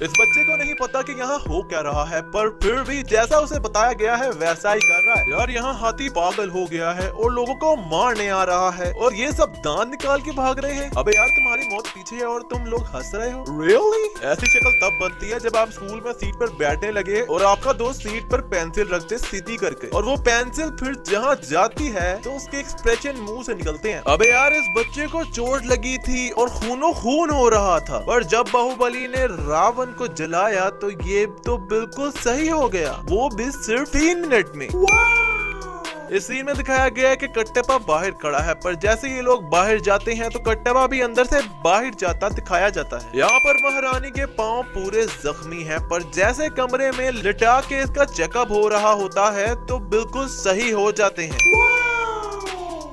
इस बच्चे को नहीं पता कि यहाँ हो क्या रहा है, पर फिर भी जैसा उसे बताया गया है वैसा ही कर रहा है। यार यहाँ हाथी पागल हो गया है और लोगों को मारने आ रहा है और ये सब दांत निकाल के भाग रहे हैं। अबे यार तुम्हारी मौत पीछे है और तुम लोग हंस रहे हो। रियली? ऐसी शक्ल तब बनती है जब आप स्कूल में सीट पर बैठने लगे और आपका दोस्त सीट पर पेंसिल रख दे सीधी करके, और वो पेंसिल फिर जहाँ जाती है तो उसके एक्सप्रेशन मुंह से निकलते हैं। अबे यार इस बच्चे को चोट लगी थी और खूनो खून हो रहा था, पर जब बाहुबली ने रावण को जलाया तो ये तो बिल्कुल सही हो गया, वो भी सिर्फ 3 मिनट में। इस सीन में दिखाया गया है कि कट्टप्पा बाहर खड़ा है, पर जैसे ये लोग बाहर जाते हैं तो कट्टप्पा भी अंदर से बाहर जाता दिखाया जाता है। यहाँ पर महारानी के पांव पूरे जख्मी हैं, पर जैसे कमरे में लिटा के इसका चेकअप हो रहा होता है तो बिल्कुल सही हो जाते हैं।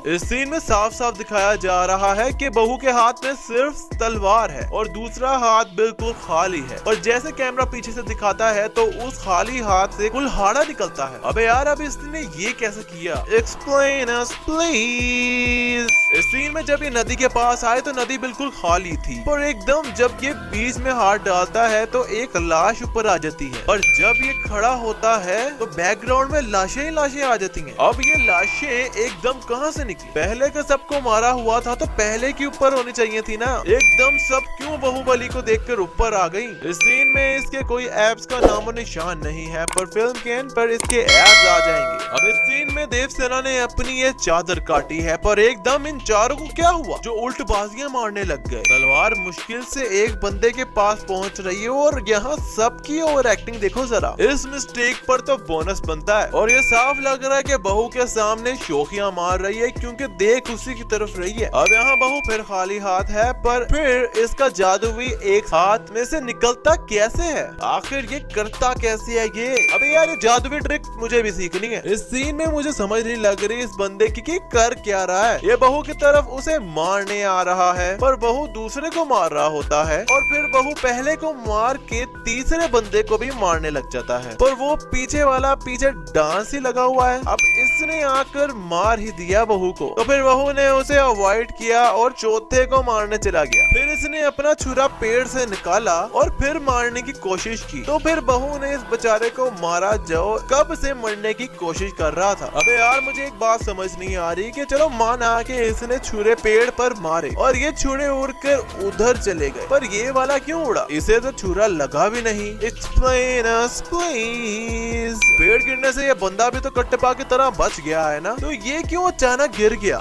इस सीन में साफ साफ दिखाया जा रहा है कि बहू के हाथ में सिर्फ तलवार है और दूसरा हाथ बिल्कुल खाली है, और जैसे कैमरा पीछे से दिखाता है तो उस खाली हाथ से कुल्हाड़ा निकलता है। अबे यार अब इसने ये कैसे किया? Explain us please. इस सीन में जब ये नदी के पास आए तो नदी बिल्कुल खाली थी, पर एकदम जब ये बीच में हाथ डालता है तो एक लाश ऊपर आ जाती है, और जब ये खड़ा होता है तो बैकग्राउंड में लाशें ही लाशें आ जाती हैं। अब ये लाशें एकदम कहाँ से निकली? पहले का सबको मारा हुआ था तो पहले की ऊपर होनी चाहिए थी ना, एकदम सब क्यों बाहुबली को देखकर ऊपर आ गई? इस सीन में इसके कोई एब्स का नामो निशान नहीं है, पर फिल्म के एंड पर इसके एब्स आ जाएंगे। अब इस सीन में देवसेना ने अपनी ये चादर काटी है, पर एकदम इन चारों को क्या हुआ जो उल्टबाजियां मारने लग गए। तलवार मुश्किल से एक बंदे के पास पहुंच रही है और यहाँ सबकी ओवर एक्टिंग देखो जरा। इस मिस्टेक पर तो बोनस बनता है, और ये साफ लग रहा है कि बहू के सामने शोखियां मार रही है क्योंकि देख उसी की तरफ रही है। अब यहाँ बहू फिर खाली हाथ है, पर फिर इसका जादू भी एक हाथ में से निकलता कैसे है? आखिर ये करता कैसे है ये? अबे यार ये जादुई ट्रिक मुझे भी सीखनी है। इस सीन में मुझे समझ नहीं लग रही इस बंदे की कि कर क्या रहा है। ये बहू की तरफ उसे मारने आ रहा है, पर बहू दूसरे को मार रहा होता है, और फिर बहू पहले को मार के तीसरे बंदे को भी मारने लग जाता है, पर वो पीछे वाला पीछे डांस ही लगा हुआ है। अब इसने आकर मार ही दिया बहू को, तो फिर बहू ने उसे अवॉइड किया और चौथे को मारने चला गया। फिर इसने अपना छुरा पेड़ से निकाला और फिर मारने की कोशिश की, तो फिर बहू ने इस बेचारे को मारा जो कब से मरने की कोशिश कर रहा था। अबे यार मुझे एक बात समझ नहीं आ रही कि चलो माना कि इसने छुरे पेड़ पर मारे और ये छुरे उड़कर उधर चले गए, पर ये वाला क्यों उड़ा? इसे तो छुरा लगा भी नहीं। Explain us please. पेड़ गिरने से ये बंदा भी तो कट्टप्पा की तरह बच गया है ना, तो ये क्यों अचानक गिर गया?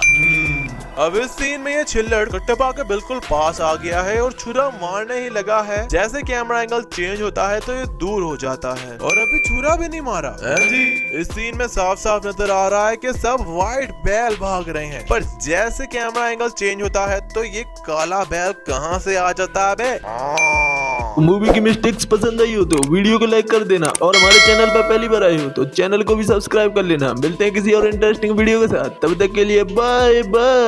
अब इस सीन में ये छिल्लड़ कट्टप्पा के बिल्कुल पास आ गया है और छुरा मारने ही लगा है। जैसे कैमरा एंगल चेंज होता है तो ये दूर हो जाता है, और अभी छुरा भी नहीं मारा जी। इस सीन में साफ साफ नजर आ रहा है कि सब व्हाइट बैल भाग रहे हैं, पर जैसे कैमरा एंगल चेंज होता है तो ये काला बैल कहाँ से आ जाता है बे? मूवी की मिस्टेक्स पसंद आई हो तो वीडियो को लाइक कर देना, और हमारे चैनल पर पहली बार आए हो तो चैनल को भी सब्सक्राइब कर लेना। मिलते हैं किसी और इंटरेस्टिंग वीडियो के साथ, तब तक के लिए बाय बाय।